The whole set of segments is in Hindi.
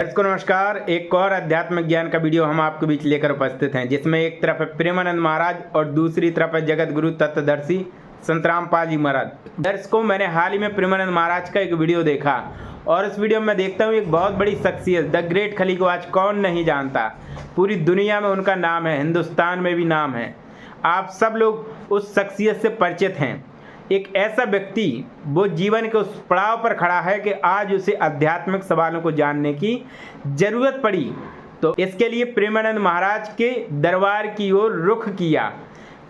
दर्शकों नमस्कार। एक और अध्यात्मिक ज्ञान का वीडियो हम आपके बीच लेकर उपस्थित हैं, जिसमें एक तरफ है प्रेमानंद महाराज और दूसरी तरफ है जगत गुरु तत्वदर्शी संत रामपाल जी महाराज। दर्शकों, मैंने हाल ही में प्रेमानंद महाराज का एक वीडियो देखा और इस वीडियो में मैं देखता हूँ एक बहुत बड़ी शख्सियत द ग्रेट खली को आज कौन नहीं जानता। पूरी दुनिया में उनका नाम है, हिंदुस्तान में भी नाम है। आप सब लोग उस शख्सियत से परिचित हैं। एक ऐसा व्यक्ति वो जीवन के उस पड़ाव पर खड़ा है कि आज उसे आध्यात्मिक सवालों को जानने की जरूरत पड़ी, तो इसके लिए प्रेमानंद महाराज के दरबार की ओर रुख किया,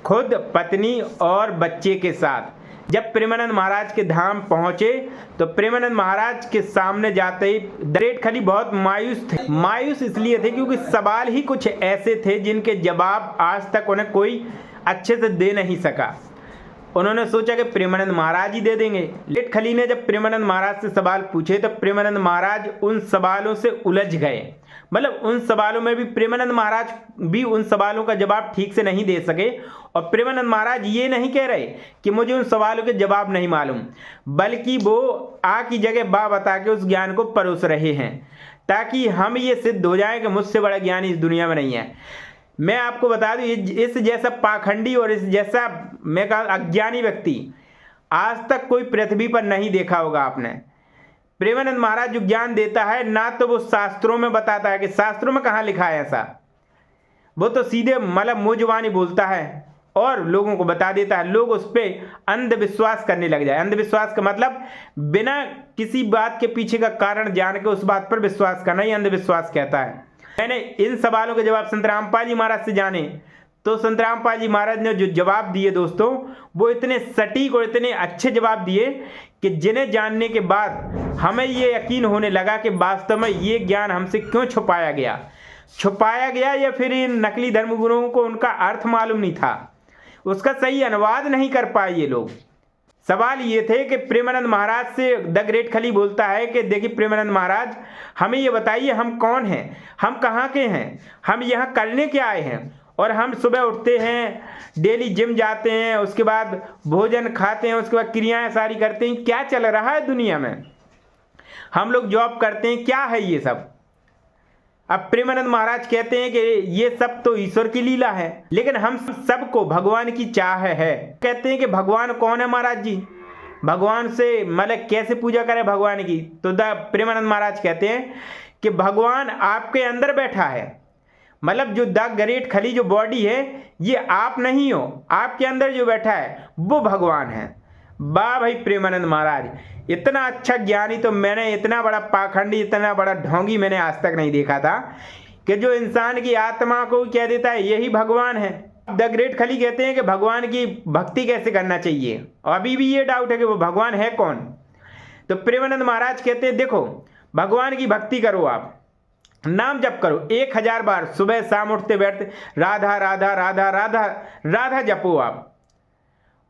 खुद पत्नी और बच्चे के साथ। जब प्रेमानंद महाराज के धाम पहुंचे तो प्रेमानंद महाराज के सामने जाते ही द ग्रेट खली बहुत मायूस थे। मायूस इसलिए थे क्योंकि सवाल ही कुछ ऐसे थे जिनके जवाब आज तक उन्हें कोई अच्छे से दे नहीं सका। उन्होंने सोचा कि प्रेमानंद महाराज ही दे देंगे। ग्रेट खली ने जब प्रेमानंद महाराज से सवाल पूछे तो प्रेमानंद महाराज उन सवालों से उलझ गए। मतलब उन सवालों में भी प्रेमानंद महाराज भी उन सवालों का जवाब ठीक से नहीं दे सके। और प्रेमानंद महाराज ये नहीं कह रहे कि मुझे उन सवालों के जवाब नहीं मालूम, बल्कि वो आ की जगह बा बता के उस ज्ञान को परोस रहे हैं, ताकि हम ये सिद्ध हो जाए कि मुझसे बड़ा ज्ञानी इस दुनिया में नहीं है। मैं आपको बता दूं, इस जैसा पाखंडी और इस जैसा मैं कहा अज्ञानी व्यक्ति आज तक कोई पृथ्वी पर नहीं देखा होगा आपने। प्रेमानंद महाराज जो ज्ञान देता है ना तो वो शास्त्रों में बताता है कि शास्त्रों में कहाँ लिखा है ऐसा, वो तो सीधे मतलब मुंह जुबानी बोलता है और लोगों को बता देता है। लोग उस पर अंधविश्वास करने लग जाए। अंधविश्वास का मतलब बिना किसी बात के पीछे का कारण जान के उस बात पर विश्वास करना ही अंधविश्वास कहता है। मैंने इन सवालों के जवाब संत रामपाल जी महाराज से जाने तो संत रामपाल जी महाराज ने जो जवाब दिए दोस्तों, वो इतने सटीक और इतने अच्छे जवाब दिए कि जिन्हें जानने के बाद हमें ये यकीन होने लगा कि वास्तव में ये ज्ञान हमसे क्यों छुपाया गया या फिर इन नकली धर्मगुरुओं को उनका अर्थ मालूम नहीं था, उसका सही अनुवाद नहीं कर पाए ये लोग। सवाल ये थे कि प्रेमानंद महाराज से द ग्रेट खली बोलता है कि देखिए प्रेमानंद महाराज, हमें ये बताइए हम कौन हैं, हम कहाँ के हैं, हम यहाँ करने क्या आए हैं। और हम सुबह उठते हैं, डेली जिम जाते हैं, उसके बाद भोजन खाते हैं, उसके बाद क्रियाएं सारी करते हैं। क्या चल रहा है दुनिया में? हम लोग जॉब करते हैं, क्या है ये सब? अब प्रेमानंद महाराज कहते हैं कि ये सब तो ईश्वर की लीला है, लेकिन हम सबको भगवान की चाह है। कहते हैं कि भगवान कौन है महाराज जी, भगवान से मतलब कैसे पूजा करें भगवान की? तो प्रेमानंद महाराज कहते हैं कि भगवान आपके अंदर बैठा है। मतलब जो द ग्रेट खली जो बॉडी है ये आप नहीं हो, आपके अंदर जो बैठा है वो भगवान है। वाह भाई प्रेमानंद महाराज, इतना अच्छा ज्ञानी तो मैंने, इतना बड़ा पाखंडी, इतना बड़ा ढोंगी मैंने आज तक नहीं देखा था कि जो इंसान की आत्मा को कह देता है यही भगवान है। द ग्रेट खली कहते हैं कि भगवान की भक्ति कैसे करना चाहिए, अभी भी ये डाउट है कि वो भगवान है कौन। तो प्रेमानंद महाराज कहते हैं देखो, भगवान की भक्ति करो, आप नाम जप करो 1000 बार, सुबह शाम उठते बैठते राधा राधा राधा राधा राधा जपो। आप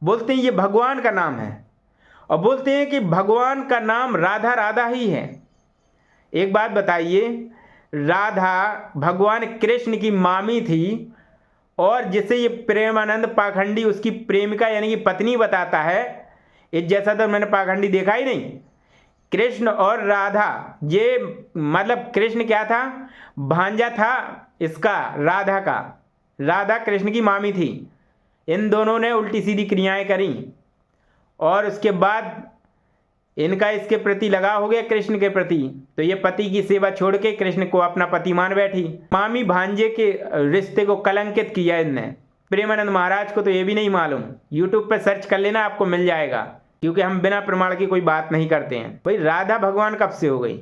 बोलते हैं ये भगवान का नाम है और बोलते हैं कि भगवान का नाम राधा राधा ही है। एक बात बताइए, राधा भगवान कृष्ण की मामी थी और जिसे ये प्रेमानंद पाखंडी उसकी प्रेमिका यानी कि पत्नी बताता है, इस जैसा तो मैंने पाखंडी देखा ही नहीं। कृष्ण और राधा, ये मतलब कृष्ण क्या था, भांजा था इसका राधा का, राधा कृष्ण की मामी थी। इन दोनों ने उल्टी सीधी क्रियाएं करी और उसके बाद इनका इसके प्रति लगाव हो गया कृष्ण के प्रति, तो ये पति की सेवा छोड़ के कृष्ण को अपना पति मान बैठी। मामी भांजे के रिश्ते को कलंकित किया इनने। प्रेमानंद महाराज को तो ये भी नहीं मालूम, यूट्यूब पे सर्च कर लेना आपको मिल जाएगा, क्योंकि हम बिना प्रमाण की कोई बात नहीं करते हैं। भाई राधा भगवान कब से हो गई?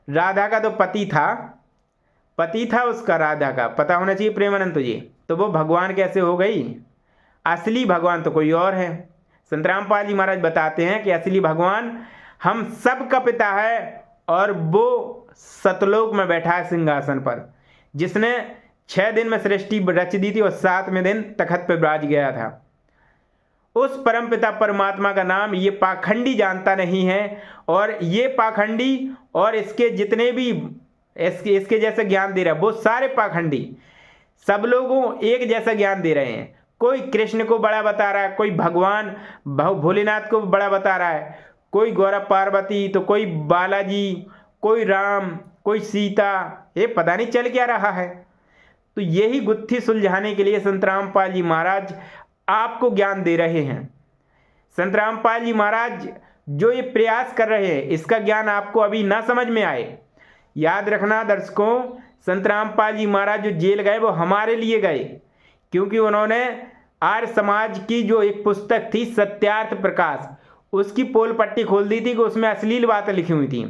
राधा का तो पति था उसका, राधा का पता होना चाहिए प्रेमानंद तुझे, तो वो भगवान कैसे हो गई? असली भगवान तो कोई और है। संत रामपाल जी महाराज बताते हैं कि असली भगवान हम सब का पिता है और वो सतलोक में बैठा है सिंहासन पर, जिसने 6 दिन में सृष्टि रच दी थी और 7वें दिन तखत पर विराज गया था। उस परमपिता परमात्मा का नाम ये पाखंडी जानता नहीं है। और ये पाखंडी और इसके जितने भी इसके जैसा ज्ञान दे रहा है वो सारे पाखंडी सब लोगों एक जैसा ज्ञान दे रहे हैं। कोई कृष्ण को बड़ा बता रहा है, कोई भगवान भोलेनाथ को बड़ा बता रहा है, कोई गौरा पार्वती, तो कोई बालाजी, कोई राम, कोई सीता, ये पता नहीं चल क्या रहा है। तो यही गुत्थी सुलझाने के लिए संत रामपाल जी महाराज आपको ज्ञान दे रहे हैं। संत रामपाल जी महाराज जो ये प्रयास कर रहे हैं, इसका ज्ञान आपको अभी ना समझ में आए। याद रखना दर्शकों, संत रामपाल जी महाराज जो जेल गए वो हमारे लिए गए, क्योंकि उन्होंने आर्य समाज की जो एक पुस्तक थी सत्यार्थ प्रकाश, उसकी पोल पट्टी खोल दी थी कि उसमें अश्लील बातें लिखी हुई थी।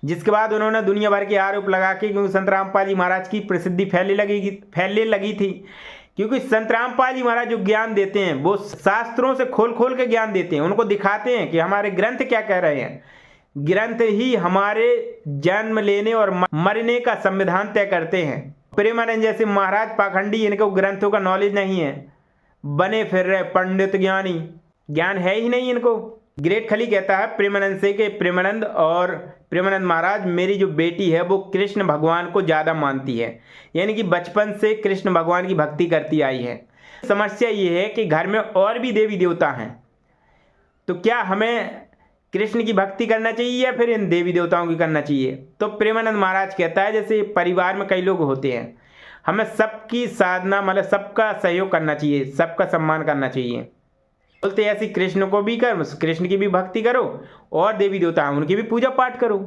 जिसके बाद उन्होंने दुनिया भर के आरोप लगा के, क्योंकि संत रामपाल जी महाराज की प्रसिद्धि फैलने लगी थी, क्योंकि संत रामपाल जी महाराज जो ज्ञान देते हैं वो शास्त्रों से खोल खोल के ज्ञान देते हैं, उनको दिखाते हैं कि हमारे ग्रंथ क्या कह रहे हैं। ग्रंथ ही हमारे जन्म लेने और मरने का संविधान तय करते हैं। प्रेमानंद जैसे महाराज पाखंडी, इनको ग्रंथों का नॉलेज नहीं है, बने फिर रहे पंडित ज्ञानी, ज्ञान है ही नहीं इनको। ग्रेट खली कहता है प्रेमानंद से कि प्रेमानंद महाराज, मेरी जो बेटी है वो कृष्ण भगवान को ज़्यादा मानती है, यानी कि बचपन से कृष्ण भगवान की भक्ति करती आई है। समस्या ये है कि घर में और भी देवी देवता हैं, तो क्या हमें कृष्ण की भक्ति करना चाहिए या फिर इन देवी देवताओं की करना चाहिए? तो प्रेमानंद महाराज कहता है जैसे परिवार में कई लोग होते हैं, हमें सबकी साधना मतलब सबका सहयोग करना चाहिए, सबका सम्मान करना चाहिए। बोलते ऐसी कृष्ण को भी कर, कृष्ण की भी भक्ति करो, और देवी देवता हैं उनकी भी पूजा पाठ करो।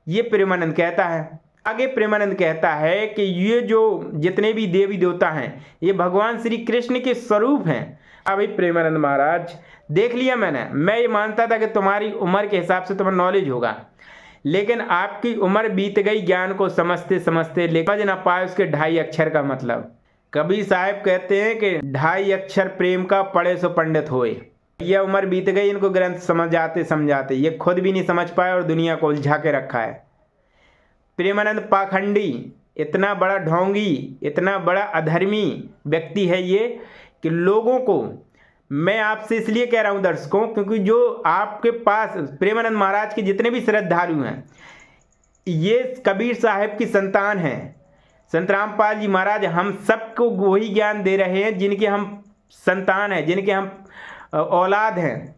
ये प्रेमानंद कहता है। आगे प्रेमानंद कहता है कि ये जो जितने भी देवी देवता हैं ये भगवान श्री कृष्ण के स्वरूप हैं। अभी प्रेमानंद महाराज, देख लिया मैं ये मानता था कि तुम्हारी उम्र के हिसाब से तुम्हें नॉलेज होगा, लेकिन आपकी उम्र बीत गई ज्ञान को समझते समझते, लेकिन समझ ना पाए उसके 2.5 अक्षर का मतलब। कबीर साहब कहते हैं कि 2.5 अक्षर प्रेम का पढ़े सो पंडित होए। यह उम्र बीत गई, इनको ग्रंथ समझाते ये खुद भी नहीं समझ पाए और दुनिया को उलझा के रखा है। प्रेमानंद पाखंडी, इतना बड़ा ढोंगी, इतना बड़ा अधर्मी व्यक्ति है ये कि लोगों को, मैं आपसे इसलिए कह रहा हूं दर्शकों, क्योंकि जो आपके पास प्रेमानंद महाराज के जितने भी श्रद्धालु हैं ये कबीर साहब की संतान हैं। संत रामपाल जी महाराज हम सबको वही ज्ञान दे रहे हैं जिनके हम संतान हैं, जिनके हम औलाद हैं।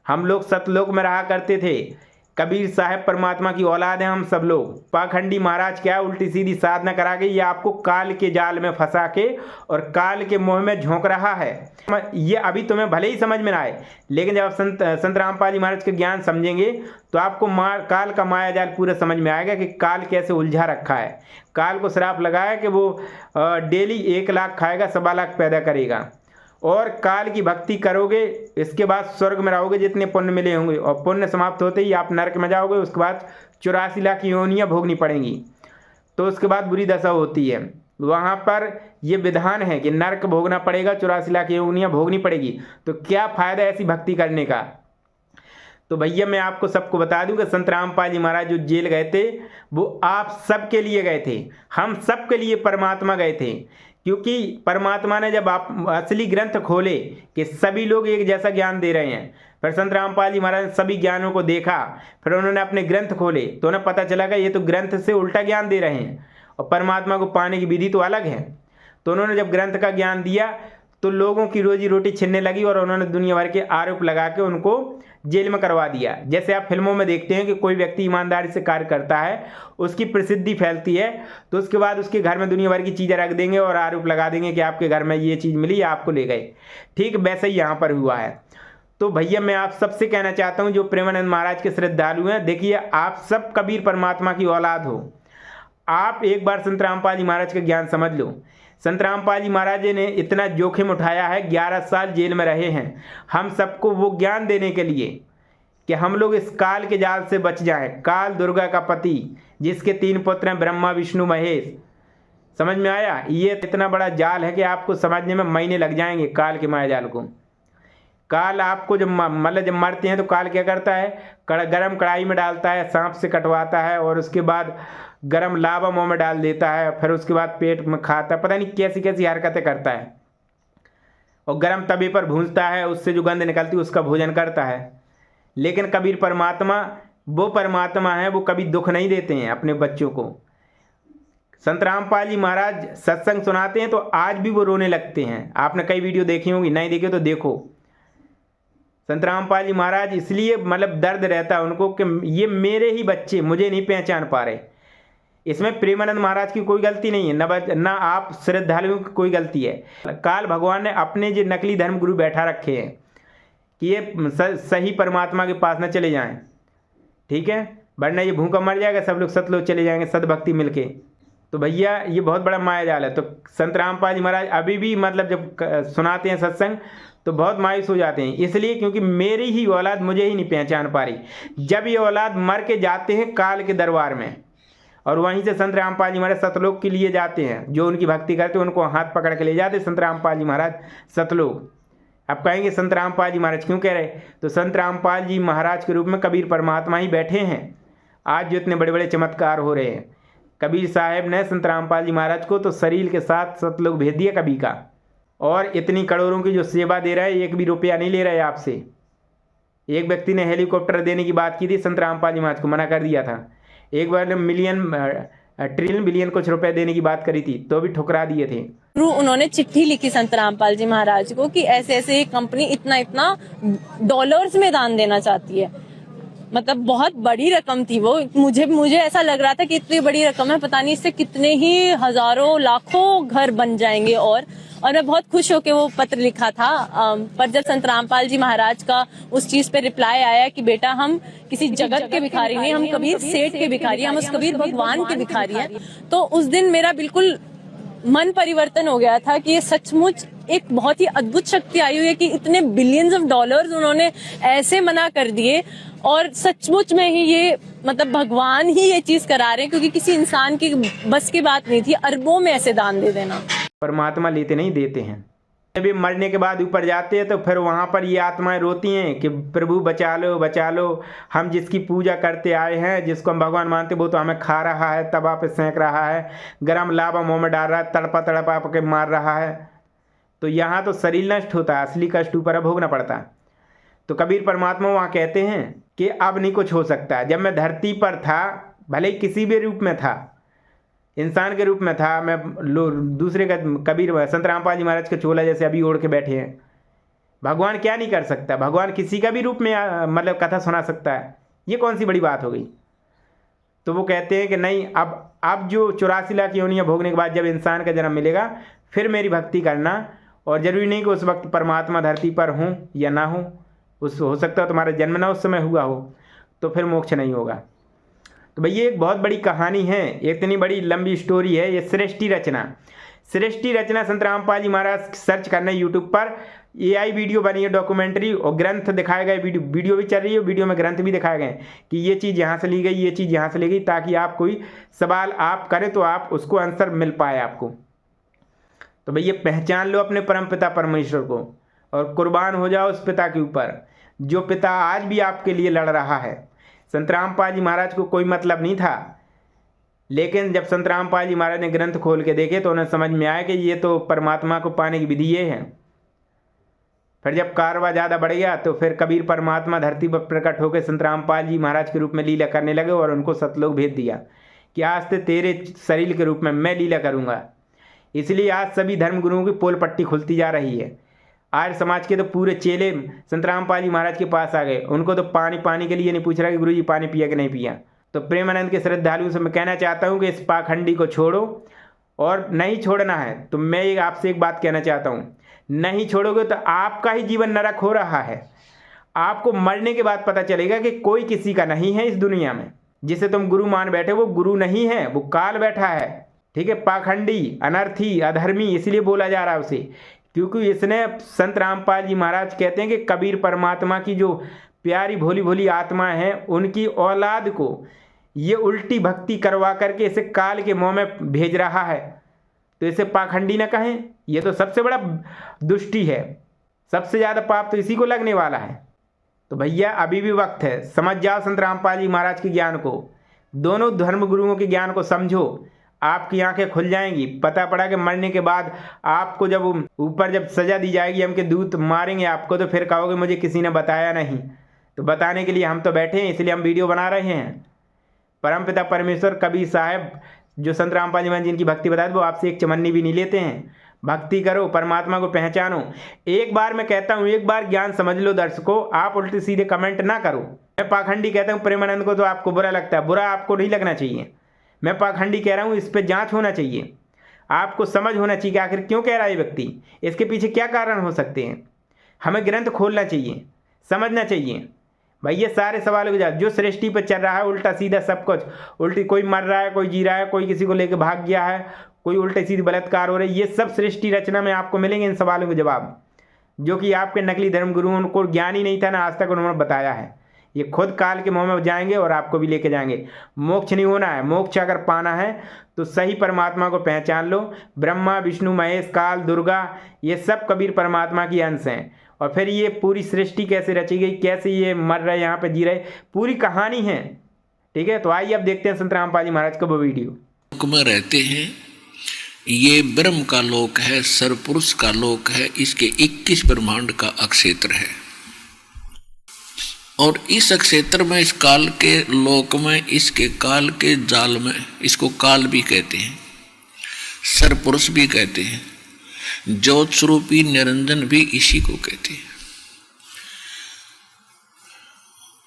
हम लोग सतलोक में रहा करते थे, कबीर साहब परमात्मा की औलाद हैं हम सब लोग। पाखंडी महाराज क्या उल्टी सीधी साधना करा के ये आपको काल के जाल में फंसा के और काल के मोह में झोंक रहा है। ये अभी तुम्हें भले ही समझ में ना आए, लेकिन जब आप संत रामपाल जी महाराज के ज्ञान समझेंगे तो आपको काल का माया जाल पूरा समझ में आएगा कि काल कैसे उलझा रखा है। काल को श्राप लगाया कि वो डेली 1 लाख खाएगा, 1.25 लाख पैदा करेगा, और काल की भक्ति करोगे इसके बाद स्वर्ग में रहोगे जितने पुण्य मिले होंगे, और पुण्य समाप्त होते ही आप नरक में जाओगे। उसके बाद 84 लाख योनियाँ भोगनी पड़ेंगी, तो उसके बाद बुरी दशा होती है। वहाँ पर ये विधान है कि नरक भोगना पड़ेगा, 84 लाख योनियाँ भोगनी पड़ेगी। तो क्या फ़ायदा ऐसी भक्ति करने का? तो भैया मैं आपको सबको बता दूं कि संत रामपाल जी महाराज जो जेल गए थे वो आप सबके लिए गए थे, हम सबके लिए परमात्मा गए थे। क्योंकि परमात्मा ने जब आप असली ग्रंथ खोले कि सभी लोग एक जैसा ज्ञान दे रहे हैं, फिर संत रामपाल जी महाराज ने सभी ज्ञानों को देखा, फिर उन्होंने अपने ग्रंथ खोले तो उन्हें पता चला कि ये तो ग्रंथ से उल्टा ज्ञान दे रहे हैं और परमात्मा को पाने की विधि तो अलग है। तो उन्होंने जब ग्रंथ का ज्ञान दिया तो लोगों की रोजी रोटी छिनने लगी और उन्होंने दुनिया भर के आरोप लगा के उनको जेल में करवा दिया। जैसे आप फिल्मों में देखते हैं कि कोई व्यक्ति ईमानदारी से कार्य करता है, उसकी प्रसिद्धि फैलती है, तो उसके बाद उसके घर में दुनिया भर की चीज़ें रख देंगे और आरोप लगा देंगे कि आपके घर में ये चीज़ मिली, आपको ले गए। ठीक वैसे ही यहाँ पर हुआ है। तो भैया मैं आप सबसे कहना चाहता हूँ जो प्रेमानंद महाराज के श्रद्धालु हैं, देखिए आप सब कबीर परमात्मा की औलाद हो। आप एक बार संत रामपाल जी महाराज का ज्ञान समझ लो। संत रामपाल जी महाराज ने इतना जोखिम उठाया है, 11 साल जेल में रहे हैं हम सबको वो ज्ञान देने के लिए कि हम लोग इस काल के जाल से बच जाएं। काल दुर्गा का पति जिसके 3 पुत्र हैं, ब्रह्मा विष्णु महेश। समझ में आया? ये इतना बड़ा जाल है कि आपको समझने में महीने लग जाएंगे काल के माया जाल को। काल आपको जब जब मरते हैं तो काल क्या करता है, गरम कढ़ाई में डालता है, सांप से कटवाता है और उसके बाद गरम लावा मुंह में डाल देता है, फिर उसके बाद पेट में खाता है, पता नहीं कैसी कैसी हरकतें करता है, और गरम तवे पर भूंजता है, उससे जो गंध निकलती है उसका भोजन करता है। लेकिन कबीर परमात्मा वो परमात्मा है, वो कभी दुख नहीं देते हैं अपने बच्चों को। संत रामपाल जी महाराज सत्संग सुनाते हैं तो आज भी वो रोने लगते हैं। आपने कई वीडियो देखी होंगी, नहीं देखी तो देखो। संत रामपाल जी महाराज इसलिए दर्द रहता है उनको कि ये मेरे ही बच्चे मुझे नहीं पहचान पा रहे। इसमें प्रेमानंद महाराज की कोई गलती नहीं है, ना आप श्रद्धालुओं की कोई गलती है। काल भगवान ने अपने जो नकली धर्म गुरु बैठा रखे हैं कि ये सही परमात्मा के पास न चले जाएं, ठीक है, वरना ये भूखा मर जाएगा, सब लोग सत लोग चले जाएंगे सदभक्ति मिलके। तो भैया ये बहुत बड़ा माया जाल है। तो संत रामपाल जी महाराज अभी भी मतलब जब सुनाते हैं सत्संग तो बहुत मायूस हो जाते हैं, इसलिए क्योंकि मेरी ही औलाद मुझे ही नहीं पहचान पा रही। जब ये औलाद मर के जाते हैं काल के दरबार में और वहीं से संत रामपाल जी महाराज सतलोक के लिए जाते हैं, जो उनकी भक्ति करते हैं उनको हाथ पकड़ के ले जाते संत रामपाल जी महाराज सतलोक। अब कहेंगे संत रामपाल जी महाराज क्यों कह रहे, तो संत रामपाल जी महाराज के रूप में कबीर परमात्मा ही बैठे हैं। आज जो इतने बड़े बड़े चमत्कार हो रहे हैं, कबीर साहब ने संत रामपाल जी महाराज को तो शरीर के साथ सतलोक भेज दिया कभी का, और इतनी करोड़ों की जो सेवा दे रहा है, एक भी रुपया नहीं ले रहा है आपसे। एक व्यक्ति ने हेलीकॉप्टर देने की बात की थी, संत रामपाल जी महाराज को मना कर दिया था। एक बार मिलियन ट्रिलियन बिलियन कुछ रुपए देने की बात करी थी तो भी ठुकरा दिए थे। उन्होंने चिट्ठी लिखी संत रामपाल जी महाराज को कि ऐसे ऐसे कंपनी इतना इतना डॉलर्स में दान देना चाहती है। मतलब बहुत बड़ी रकम थी वो। मुझे ऐसा लग रहा था कि इतनी बड़ी रकम है, पता नहीं इससे कितने ही हजारों लाखों घर बन जाएंगे। और मैं बहुत खुश होकर वो पत्र लिखा था। पर जब संत रामपाल जी महाराज का उस चीज पे रिप्लाई आया कि बेटा हम किसी जगत के भिखारी नहीं, हम कबीर सेठ के भिखारी, हम उस कबीर भगवान के भिखारी हैं, तो उस दिन मेरा बिल्कुल मन परिवर्तन हो गया था कि ये सचमुच एक बहुत ही अद्भुत शक्ति आई हुई है कि इतने बिलियंस ऑफ डॉलर्स उन्होंने ऐसे मना कर दिए। और सचमुच में ही ये मतलब भगवान ही ये चीज करा रहे हैं, क्योंकि किसी इंसान की बस की बात नहीं थी अरबों में ऐसे दान दे देना। परमात्मा लेते नहीं देते हैं। जब मरने के बाद ऊपर जाते हैं तो फिर वहाँ पर ये आत्माएं रोती हैं कि प्रभु बचा लो बचा लो, हम जिसकी पूजा करते आए हैं, जिसको हम भगवान मानते, वो तो हमें खा रहा है, तवा पे सेंक रहा है, गरम लावा मुँह में डाल रहा है, तड़पा तड़पा के मार रहा है। तो यहाँ तो शरीर नष्ट होता है, असली कष्ट ऊपर भोगना पड़ता है। तो कबीर परमात्मा वहाँ कहते हैं कि अब नहीं कुछ हो सकता। जब मैं धरती पर था, भले ही किसी भी रूप में था, इंसान के रूप में था, मैं दूसरे का कबीर संत रामपाल जी महाराज के चोला जैसे अभी ओढ़ के बैठे हैं। भगवान क्या नहीं कर सकता, भगवान किसी का भी रूप में मतलब कथा सुना सकता है। ये कौन सी बड़ी बात हो गई। तो वो कहते हैं कि नहीं, अब जो 84 लाख योनियाँ भोगने के बाद जब इंसान का जन्म मिलेगा फिर मेरी भक्ति करना। और ज़रूरी नहीं कि उस वक्त परमात्मा धरती पर हूँ या ना हूँ, उस हो सकता है तुम्हारा जन्म ना उस समय हुआ हो, तो फिर मोक्ष नहीं होगा। तो भैया एक बहुत बड़ी कहानी है, इतनी बड़ी लंबी स्टोरी है ये। सृष्टि रचना संत रामपाल जी महाराज सर्च करना है यूट्यूब पर। AI वीडियो बनी है, डॉक्यूमेंट्री, और ग्रंथ दिखाए गए, वीडियो भी चल रही है, वीडियो में ग्रंथ भी दिखाए गए कि ये चीज़ यहाँ से ली गई, ये चीज़ यहाँ से ली गई, ताकि आप कोई सवाल आप करें तो आप उसको आंसर मिल पाए आपको। तो भैया पहचान लो अपने परम पिता परमेश्वर को और कुर्बान हो जाओ उस पिता के ऊपर, जो पिता आज भी आपके लिए लड़ रहा है। संत रामपाल जी महाराज को कोई मतलब नहीं था, लेकिन जब संत रामपाल जी महाराज ने ग्रंथ खोल के देखे तो उन्हें समझ में आया कि ये तो परमात्मा को पाने की विधि ये है। फिर जब कारवा ज़्यादा बढ़ गया तो फिर कबीर परमात्मा धरती पर प्रकट होकर संत रामपाल जी महाराज के रूप में लीला करने लगे और उनको सतलोक भेज दिया कि आज से तेरे शरीर के रूप में मैं लीला करूँगा। इसलिए आज सभी धर्मगुरुओं की पोल पट्टी खुलती जा रही है। आर्य समाज के तो पूरे चेले संत रामपाल जी महाराज के पास आ गए। उनको तो पानी के लिए नहीं पूछ रहा कि गुरुजी पानी पिया कि नहीं पिया। तो प्रेमानंद के श्रद्धालुओं से मैं कहना चाहता हूँ कि इस पाखंडी को छोड़ो, और नहीं छोड़ना है तो मैं आपसे एक बात कहना चाहता हूँ, नहीं छोड़ोगे तो आपका ही जीवन नरक हो रहा है। आपको मरने के बाद पता चलेगा कि कोई किसी का नहीं है इस दुनिया में। जिसे तुम गुरु मान बैठे वो गुरु नहीं है, वो काल बैठा है। ठीक है, पाखंडी, अनर्थी, अधर्मी इसलिए बोला जा रहा है उसे, क्योंकि इसने संत रामपाल जी महाराज कहते हैं कि कबीर परमात्मा की जो प्यारी भोली भोली आत्मा है उनकी औलाद को ये उल्टी भक्ति करवा करके इसे काल के मुँह में भेज रहा है। तो इसे पाखंडी न कहें, ये तो सबसे बड़ा दुष्टि है, सबसे ज़्यादा पाप तो इसी को लगने वाला है। तो भैया अभी भी वक्त है, समझ जाओ संत रामपाल जी महाराज के ज्ञान को, दोनों धर्म गुरुओं के ज्ञान को समझो, आपकी आंखें खुल जाएंगी। पता पड़ा कि मरने के बाद आपको जब ऊपर जब सजा दी जाएगी, हम के दूत मारेंगे आपको, तो फिर कहोगे मुझे किसी ने बताया नहीं। तो बताने के लिए हम तो बैठे हैं, इसलिए हम वीडियो बना रहे हैं। परमपिता परमेश्वर कबीर साहब जो संत रामपाल जी महाराज जिनकी भक्ति बताते वो आपसे एक चमन्नी भी नहीं लेते हैं। भक्ति करो, परमात्मा को पहचानो। एक बार मैं कहता हूँ, एक बार ज्ञान समझ लो दर्शकों, आप उल्टे सीधे कमेंट ना करो। मैं पाखंडी कहता हूँ प्रेमानंद को तो आपको बुरा लगता है, बुरा आपको नहीं लगना चाहिए। मैं पाखंडी कह रहा हूँ, इस पर जांच होना चाहिए। आपको समझ होना चाहिए कि आखिर क्यों कह रहा है ये व्यक्ति, इसके पीछे क्या कारण हो सकते हैं। हमें ग्रंथ खोलना चाहिए, समझना चाहिए। भाई ये सारे सवालों के जवाब, जो सृष्टि पर चल रहा है उल्टा सीधा सब कुछ, उल्टी कोई मर रहा है, कोई जी रहा है, कोई किसी को लेकर भाग गया है, कोई उल्टे सीधे बलात्कार हो रहे हैं, ये सब सृष्टि रचना में आपको मिलेंगे इन सवालों के जवाब, जो कि आपके नकली धर्मगुरुओं को ज्ञान ही नहीं था ना आज तक उन्होंने बताया है। ये खुद काल के मुँह में जाएंगे और आपको भी लेके जाएंगे। मोक्ष नहीं होना है, मोक्ष अगर पाना है तो सही परमात्मा को पहचान लो। ब्रह्मा विष्णु महेश काल दुर्गा ये सब कबीर परमात्मा की अंश हैं। और फिर ये पूरी सृष्टि कैसे रची गई, कैसे ये मर रहे यहाँ पे जी रहे, पूरी कहानी है। ठीक है, तो आइए अब देखते हैं संत रामपाल जी महाराज का वो वीडियो। लोक में रहते हैं, ये ब्रह्म का लोक है, सरपुरुष का लोक है, इसके 21 ब्रह्मांड का अक्षेत्र है। और इस अक्षेत्र में, इस काल के लोक में, इसके काल के जाल में, इसको काल भी कहते हैं, सरपुरुष भी कहते हैं, ज्योत स्वरूपी निरंजन भी इसी को कहते हैं।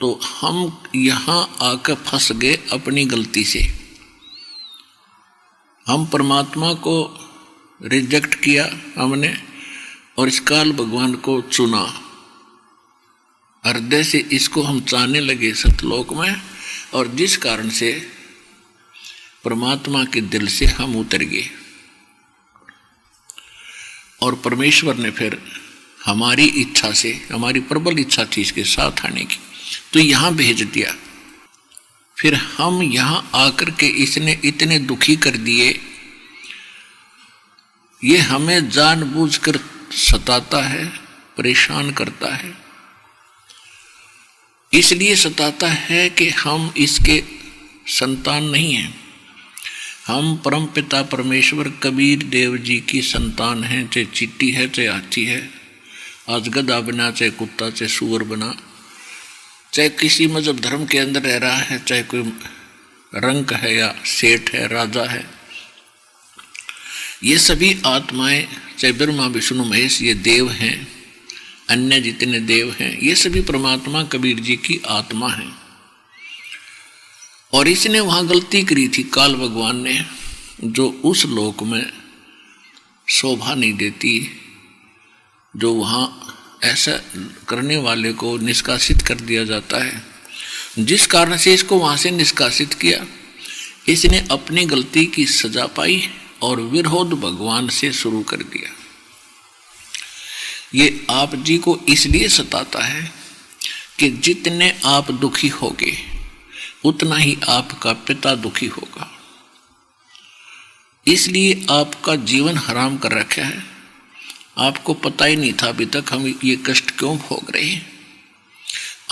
तो हम यहां आकर फंस गए अपनी गलती से। हम परमात्मा को रिजेक्ट किया हमने और इस काल भगवान को चुना। हृदय से इसको हम चाहने लगे सतलोक में, और जिस कारण से परमात्मा के दिल से हम उतर गए। और परमेश्वर ने फिर हमारी इच्छा से, हमारी प्रबल इच्छा थी इसके साथ आने की, तो यहाँ भेज दिया। फिर हम यहाँ आकर के इसने इतने दुखी कर दिए। ये हमें जानबूझकर सताता है, परेशान करता है। इसलिए सताता है कि हम इसके संतान नहीं हैं। हम परम पिता परमेश्वर कबीर देव जी की संतान हैं, चाहे चींटी है, चाहे हाथी है, आज गधा बना, चाहे कुत्ता, चाहे सूअर बना, चाहे किसी मजहब धर्म के अंदर रह रहा है, चाहे कोई रंक है या सेठ है, राजा है, ये सभी आत्माएं, चाहे ब्रह्मा विष्णु महेश ये देव हैं, अन्य जितने देव हैं, ये सभी परमात्मा कबीर जी की आत्मा हैं। और इसने वहाँ गलती करी थी काल भगवान ने, जो उस लोक में शोभा नहीं देती, जो वहाँ ऐसा करने वाले को निष्कासित कर दिया जाता है, जिस कारण से इसको वहाँ से निष्कासित किया। इसने अपनी गलती की सजा पाई और विरोध भगवान से शुरू कर दिया। ये आप जी को इसलिए सताता है कि जितने आप दुखी होगे उतना ही आपका पिता दुखी होगा। इसलिए आपका जीवन हराम कर रखा है। आपको पता ही नहीं था अभी तक हम ये कष्ट क्यों भोग रहे हैं।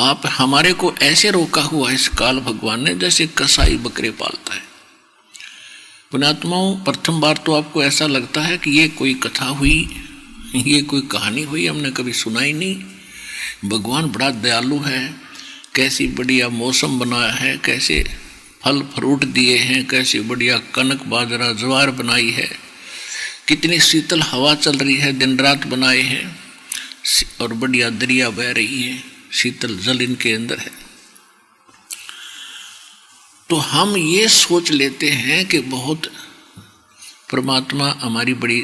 आप हमारे को ऐसे रोका हुआ इस काल भगवान ने जैसे कसाई बकरे पालता है। पुण्यात्माओं, प्रथम बार तो आपको ऐसा लगता है कि ये कोई कथा हुई, ये कोई कहानी हुई, हमने कभी सुना ही नहीं। भगवान बड़ा दयालु है, कैसी बढ़िया मौसम बनाया है, कैसे फल फ्रूट दिए हैं, कैसी बढ़िया कनक बाजरा ज्वार बनाई है, कितनी शीतल हवा चल रही है, दिन रात बनाए हैं, और बढ़िया दरिया बह रही है, शीतल जल इनके अंदर है। तो हम ये सोच लेते हैं कि बहुत परमात्मा हमारी बड़ी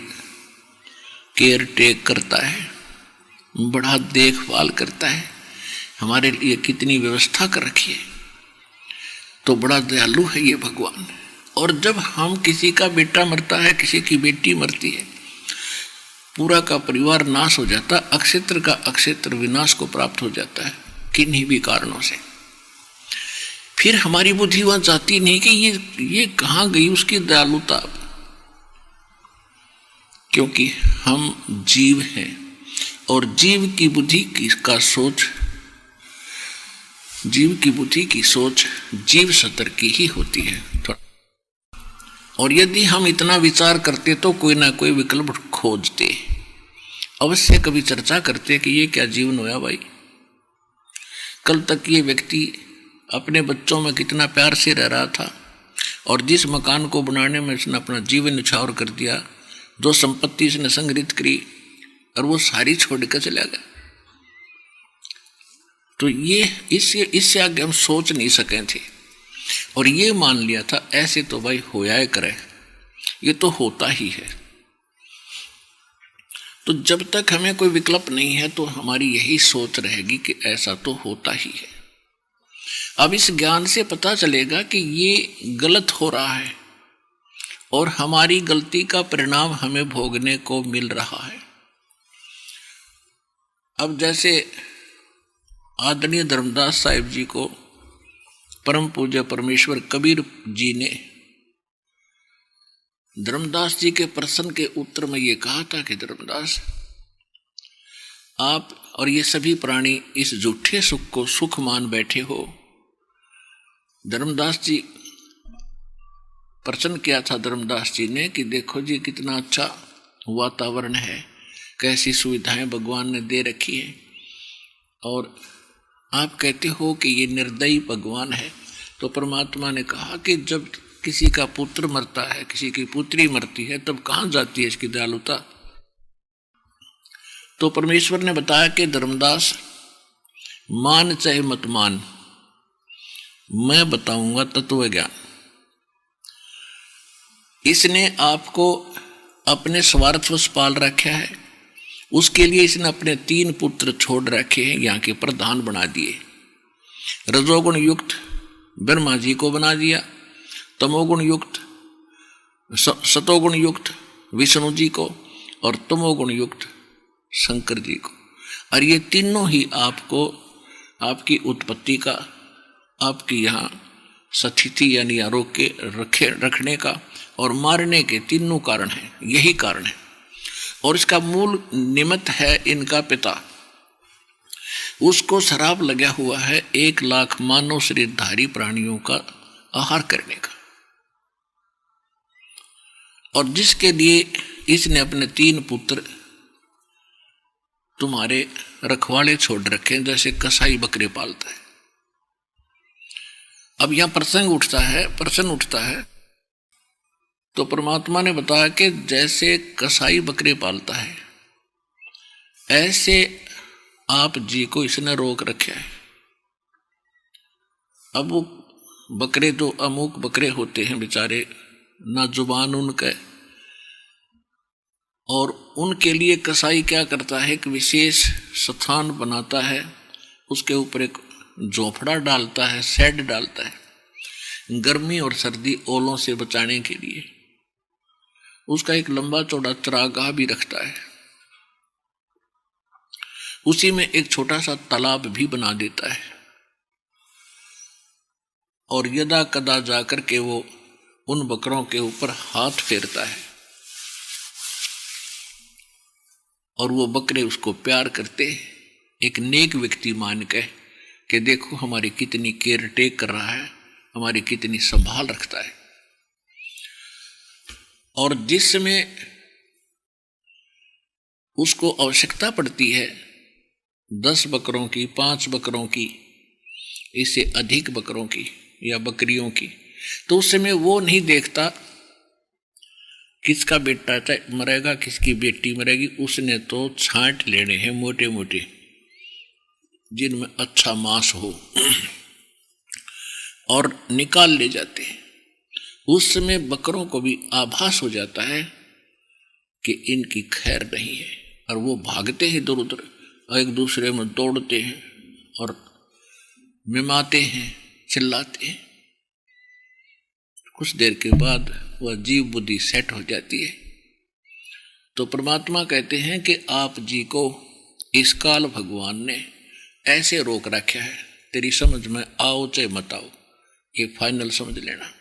केयर टेक करता है, बड़ा देखभाल करता है, हमारे लिए कितनी व्यवस्था कर रखी है, तो बड़ा दयालु है ये भगवान। और जब हम किसी का बेटा मरता है, किसी की बेटी मरती है, पूरा का परिवार नाश हो जाता, अक्षेत्र का अक्षेत्र विनाश को प्राप्त हो जाता है किन्हीं भी कारणों से। फिर हमारी बुद्धि वहां जाती नहीं कि ये कहाँ गई उसकी दयालुता, क्योंकि हम जीव हैं और जीव की बुद्धि का सोच, जीव की बुद्धि की सोच जीव सतर की ही होती है। और यदि हम इतना विचार करते तो कोई ना कोई विकल्प खोजते, अवश्य कभी चर्चा करते कि ये क्या जीवन हुआ भाई। कल तक ये व्यक्ति अपने बच्चों में कितना प्यार से रह रहा था, और जिस मकान को बनाने में इसने अपना जीवन न्यौछावर कर दिया, जो संपत्ति इसने संग्रहित करी, और वो सारी छोड़कर चला गया। तो ये इससे आगे हम सोच नहीं सके थे। और ये मान लिया था ऐसे तो भाई होया करे, ये तो होता ही है। तो जब तक हमें कोई विकल्प नहीं है तो हमारी यही सोच रहेगी कि ऐसा तो होता ही है। अब इस ज्ञान से पता चलेगा कि ये गलत हो रहा है और हमारी गलती का परिणाम हमें भोगने को मिल रहा है। अब जैसे आदरणीय धर्मदास साहिब जी को परम पूज्य परमेश्वर कबीर जी ने धर्मदास जी के प्रश्न के उत्तर में ये कहा था कि धर्मदास, आप और ये सभी प्राणी इस झूठे सुख को सुख मान बैठे हो। धर्मदास जी प्रश्न किया था धर्मदास जी ने कि देखो जी कितना अच्छा वातावरण है, कैसी सुविधाएं भगवान ने दे रखी है, और आप कहते हो कि ये निर्दयी भगवान है। तो परमात्मा ने कहा कि जब किसी का पुत्र मरता है, किसी की पुत्री मरती है, तब कहाँ जाती है इसकी दयालुता। तो परमेश्वर ने बताया कि धर्मदास मान चाहे मत मान, मैं बताऊंगा तत्व ज्ञान। इसने आपको अपने स्वार्थवश पाल रखा है, उसके लिए इसने अपने 3 पुत्र छोड़ रखे हैं, यहाँ के प्रधान बना दिए। रजोगुण युक्त ब्रह्मा जी को बना दिया, तमोगुण युक्त सतोगुण युक्त विष्णु जी को, और तमोगुण युक्त शंकर जी को। और ये तीनों ही आपको आपकी उत्पत्ति का, आपकी यहाँ स्थिति यानी आरोग्य के रखने का और मारने के तीनों कारण हैं, यही कारण है। और इसका मूल निमित्त है इनका पिता, उसको शराब लगा हुआ है 1 लाख मानव शरीरधारी प्राणियों का आहार करने का, और जिसके लिए इसने अपने 3 पुत्र तुम्हारे रखवाले छोड़ रखे, जैसे कसाई बकरे पालता है। अब यहां प्रश्न उठता है तो परमात्मा ने बताया कि जैसे कसाई बकरे पालता है, ऐसे आप जी को इसने रोक रखा है। अब वो बकरे तो अमुक बकरे होते हैं बेचारे, ना जुबान उनके, और उनके लिए कसाई क्या करता है, एक विशेष स्थान बनाता है, उसके ऊपर एक झोपड़ा डालता है, शेड डालता है, गर्मी और सर्दी ओलों से बचाने के लिए। उसका एक लंबा चौड़ा चरागाह भी रखता है, उसी में एक छोटा सा तालाब भी बना देता है, और यदा कदा जाकर के वो उन बकरों के ऊपर हाथ फेरता है, और वो बकरे उसको प्यार करते, एक नेक व्यक्ति मान के कि देखो हमारी कितनी केयर टेक कर रहा है, हमारी कितनी संभाल रखता है। और जिसमें उसको आवश्यकता पड़ती है 10 बकरों की, 5 बकरों की, इससे अधिक बकरों की या बकरियों की, तो उस समय वो नहीं देखता किसका बेटा मरेगा, किसकी बेटी मरेगी। उसने तो छांट लेने हैं मोटे मोटे, जिनमें अच्छा मांस हो, और निकाल ले जाते हैं। उस समय बकरों को भी आभास हो जाता है कि इनकी खैर नहीं है, और वो भागते हैं इधर उधर, एक दूसरे में दौड़ते हैं और मिमाते हैं, चिल्लाते हैं। कुछ देर के बाद वह जीव बुद्धि सेट हो जाती है। तो परमात्मा कहते हैं कि आप जी को इस काल भगवान ने ऐसे रोक रखा है, तेरी समझ में आओ चाहे मत आओ, ये फाइनल समझ लेना।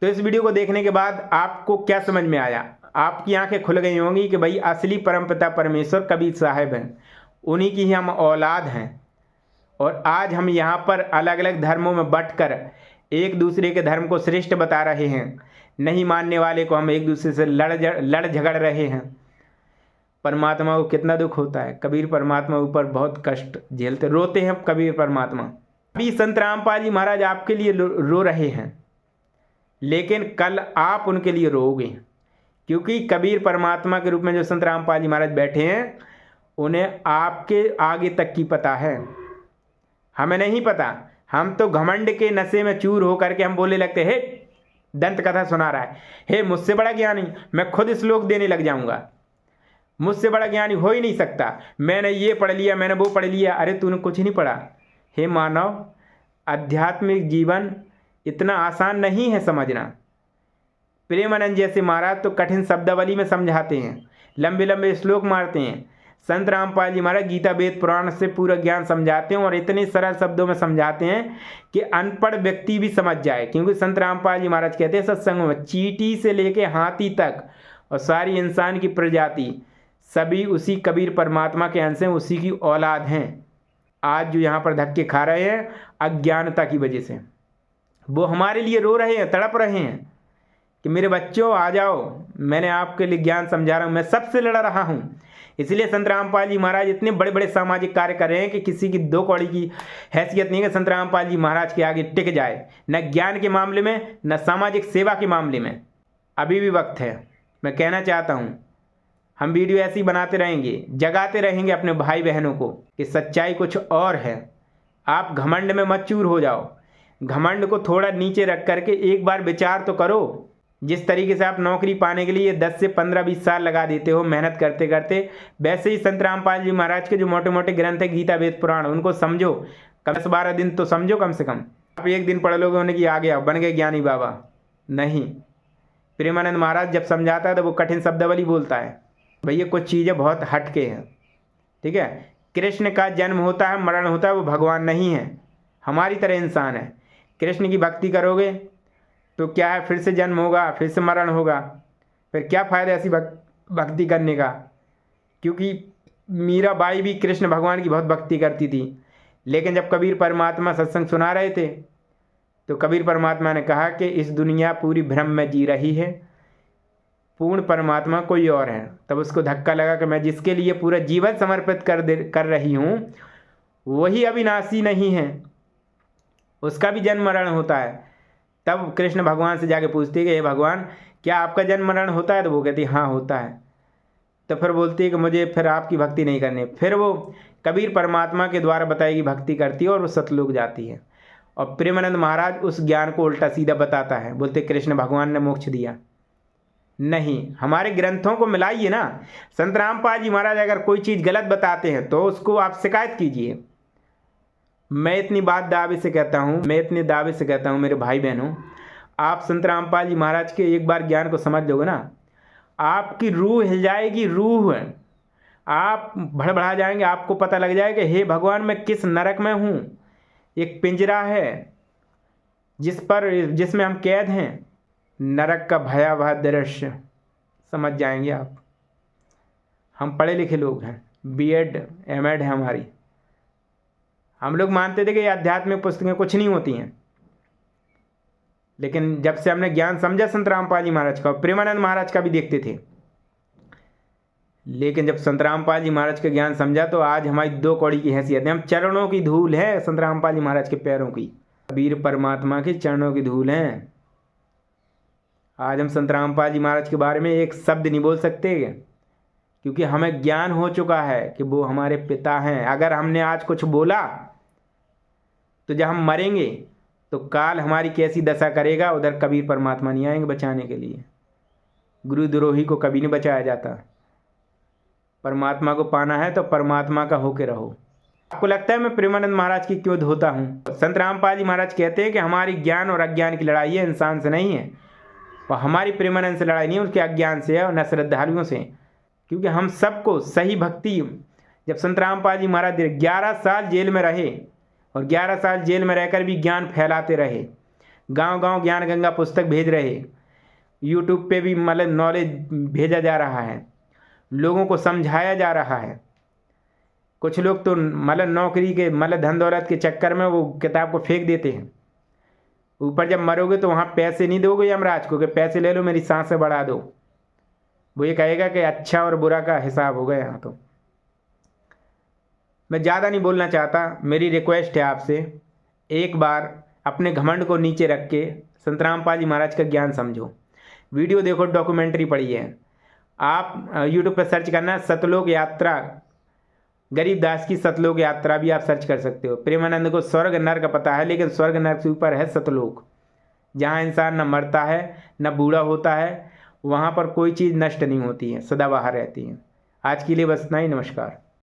तो इस वीडियो को देखने के बाद आपको क्या समझ में आया? आपकी आंखें खुल गई होंगी कि भाई असली परमपिता परमेश्वर कबीर साहब हैं, उन्हीं की ही हम औलाद हैं। और आज हम यहाँ पर अलग अलग धर्मों में बंटकर एक दूसरे के धर्म को श्रेष्ठ बता रहे हैं, नहीं मानने वाले को हम एक दूसरे से लड़ झगड़ रहे हैं। परमात्मा को कितना दुख होता है, कबीर परमात्मा ऊपर बहुत कष्ट झेलते, रोते हैं कबीर परमात्मा। अभी संत रामपाल जी महाराज आपके लिए रो रहे हैं, लेकिन कल आप उनके लिए रोओगे, क्योंकि कबीर परमात्मा के रूप में जो संत रामपाल जी महाराज बैठे हैं, उन्हें आपके आगे तक की पता है, हमें नहीं पता। हम तो घमंड के नशे में चूर होकर के हम बोलने लगते हे दंत कथा सुना रहा है, हे मुझसे बड़ा ज्ञानी, मैं खुद श्लोक देने लग जाऊंगा, मुझसे बड़ा ज्ञानी हो ही नहीं सकता, मैंने ये पढ़ लिया, मैंने वो पढ़ लिया। अरे तूने कुछ नहीं पढ़ा। हे मानव, आध्यात्मिक जीवन इतना आसान नहीं है समझना। प्रेमानंद जैसे महाराज तो कठिन शब्दावली में समझाते हैं, लंबे लंबे श्लोक मारते हैं। संत रामपाल जी महाराज गीता वेद पुराण से पूरा ज्ञान समझाते हैं और इतने सरल शब्दों में समझाते हैं कि अनपढ़ व्यक्ति भी समझ जाए। क्योंकि संत रामपाल जी महाराज कहते हैं सत्संग में चींटी से लेके हाथी तक और सारी इंसान की प्रजाति सभी उसी कबीर परमात्मा के अंश हैं, उसी की औलाद हैं। आज जो यहाँ पर धक्के खा रहे हैं अज्ञानता की वजह से, वो हमारे लिए रो रहे हैं, तड़प रहे हैं कि मेरे बच्चों आ जाओ, मैंने आपके लिए ज्ञान समझा रहा हूँ, मैं सबसे लड़ रहा हूँ। इसलिए संत रामपाल जी महाराज इतने बड़े बड़े सामाजिक कार्य कर रहे हैं कि किसी की दो कौड़ी की हैसियत नहीं है संत रामपाल जी महाराज के आगे टिक जाए, न ज्ञान के मामले में न सामाजिक सेवा के मामले में। अभी भी वक्त है। मैं कहना चाहता हूँ हम वीडियो ऐसी बनाते रहेंगे, जगाते रहेंगे अपने भाई बहनों को कि सच्चाई कुछ और है। आप घमंड में मत चूर हो जाओ, घमंड को थोड़ा नीचे रख करके एक बार विचार तो करो। जिस तरीके से आप नौकरी पाने के लिए 10 से 15-20 साल लगा देते हो मेहनत करते करते, वैसे ही संत रामपाल जी महाराज के जो मोटे मोटे ग्रंथ है गीता वेद पुराण, उनको समझो, कम 10-12 दिन तो समझो कम से कम। आप एक दिन पढ़ लोगे उन्हें कि आ गया बन गए ज्ञानी बाबा, नहीं। प्रेमानंद महाराज जब समझाता है तो वो कठिन शब्दावली बोलता है। भैया कुछ चीज़ें बहुत हटके हैं, ठीक है। कृष्ण का जन्म होता है, मरण होता है, वो भगवान नहीं है, हमारी तरह इंसान है। कृष्ण की भक्ति करोगे तो क्या है, फिर से जन्म होगा, फिर से मरण होगा, फिर क्या फ़ायदा ऐसी भक्ति करने का। क्योंकि मीराबाई भी कृष्ण भगवान की बहुत भक्ति करती थी, लेकिन जब कबीर परमात्मा सत्संग सुना रहे थे तो कबीर परमात्मा ने कहा कि इस दुनिया पूरी भ्रम में जी रही है, पूर्ण परमात्मा कोई और है। तब उसको धक्का लगा कि मैं जिसके लिए पूरा जीवन समर्पित कर रही हूँ वही अविनाशी नहीं है, उसका भी जन्म मरण होता है। तब कृष्ण भगवान से जाके पूछती है कि हे भगवान क्या आपका जन्म मरण होता है? तो वो कहती हाँ होता है। तो फिर बोलती है कि मुझे फिर आपकी भक्ति नहीं करनी। फिर वो कबीर परमात्मा के द्वारा बताई गई भक्ति करती है और वो सतलोक जाती है। और प्रेमानंद महाराज उस ज्ञान को उल्टा सीधा बताता है, बोलते कृष्ण भगवान ने मोक्ष दिया। नहीं, हमारे ग्रंथों को मिलाइए ना। संत रामपाल जी महाराज अगर कोई चीज़ गलत बताते हैं तो उसको आप शिकायत कीजिए। मैं इतनी दावे से कहता हूँ मेरे भाई बहनों, आप संत रामपाल जी महाराज के एक बार ज्ञान को समझ लोगे ना, आपकी रूह हिल जाएगी, रूह आप भड़बड़ा जाएंगे। आपको पता लग जाएगा हे भगवान मैं किस नरक में हूँ। एक पिंजरा है जिसमें हम कैद हैं, नरक का भयावह दृश्य समझ जाएंगे आप। हम पढ़े लिखे लोग हैं, बीएड एमएड है हमारी। हम लोग मानते थे कि आध्यात्मिक पुस्तकें कुछ नहीं होती हैं, लेकिन जब से हमने ज्ञान समझा संत रामपाल जी महाराज का, प्रेमानंद महाराज का भी देखते थे, लेकिन जब संत रामपाल जी महाराज का ज्ञान समझा तो आज हमारी दो कौड़ी की हैसियत है। हम चरणों की धूल है संत रामपाल जी महाराज के पैरों की, कबीर परमात्मा के चरणों की धूल हैं। आज हम संत रामपाल जी महाराज के बारे में एक शब्द नहीं बोल सकते, क्योंकि हमें ज्ञान हो चुका है कि वो हमारे पिता हैं। अगर हमने आज कुछ बोला तो जब हम मरेंगे तो काल हमारी कैसी दशा करेगा, उधर कबीर परमात्मा नहीं आएंगे बचाने के लिए। गुरुद्रोही को कभी नहीं बचाया जाता। परमात्मा को पाना है तो परमात्मा का होके रहो। आपको लगता है मैं प्रेमानंद महाराज की क्यों धोता हूँ? संत रामपाल जी महाराज कहते हैं कि हमारी ज्ञान और अज्ञान की लड़ाई है, इंसान से नहीं है। और हमारी प्रेमानंद से लड़ाई नहीं है, उसके अज्ञान से है और न श्रद्धालुओं से। क्योंकि हम सबको सही भक्ति, जब संत रामपाल जी महाराज 11 साल जेल में रहे और 11 साल जेल में रहकर भी ज्ञान फैलाते रहे, गांव गांव ज्ञान गंगा पुस्तक भेज रहे, यूट्यूब पे भी मतलब नॉलेज भेजा जा रहा है, लोगों को समझाया जा रहा है। कुछ लोग तो मतलब नौकरी के मतलब धन दौलत के चक्कर में वो किताब को फेंक देते हैं। ऊपर जब मरोगे तो वहाँ पैसे नहीं दोगे यमराज को कि पैसे ले लो मेरी सांसें बढ़ा दो। वो ये कहेगा कि अच्छा और बुरा का हिसाब हो गया। यहाँ तो मैं ज़्यादा नहीं बोलना चाहता, मेरी रिक्वेस्ट है आपसे, एक बार अपने घमंड को नीचे रख के संत रामपाल जी महाराज का ज्ञान समझो। वीडियो देखो, डॉक्यूमेंट्री पढ़ी है। आप यूट्यूब पर सर्च करना सतलोक यात्रा गरीबदास की सतलोक यात्रा भी आप सर्च कर सकते हो। प्रेमानंद को स्वर्ग नर्क का पता है, लेकिन स्वर्ग नर्क से ऊपर है सतलोक, जहाँ इंसान न मरता है न बूढ़ा होता है, वहाँ पर कोई चीज़ नष्ट नहीं होती है, सदाबहार रहती है। आज के लिए बस इतना ही, नमस्कार।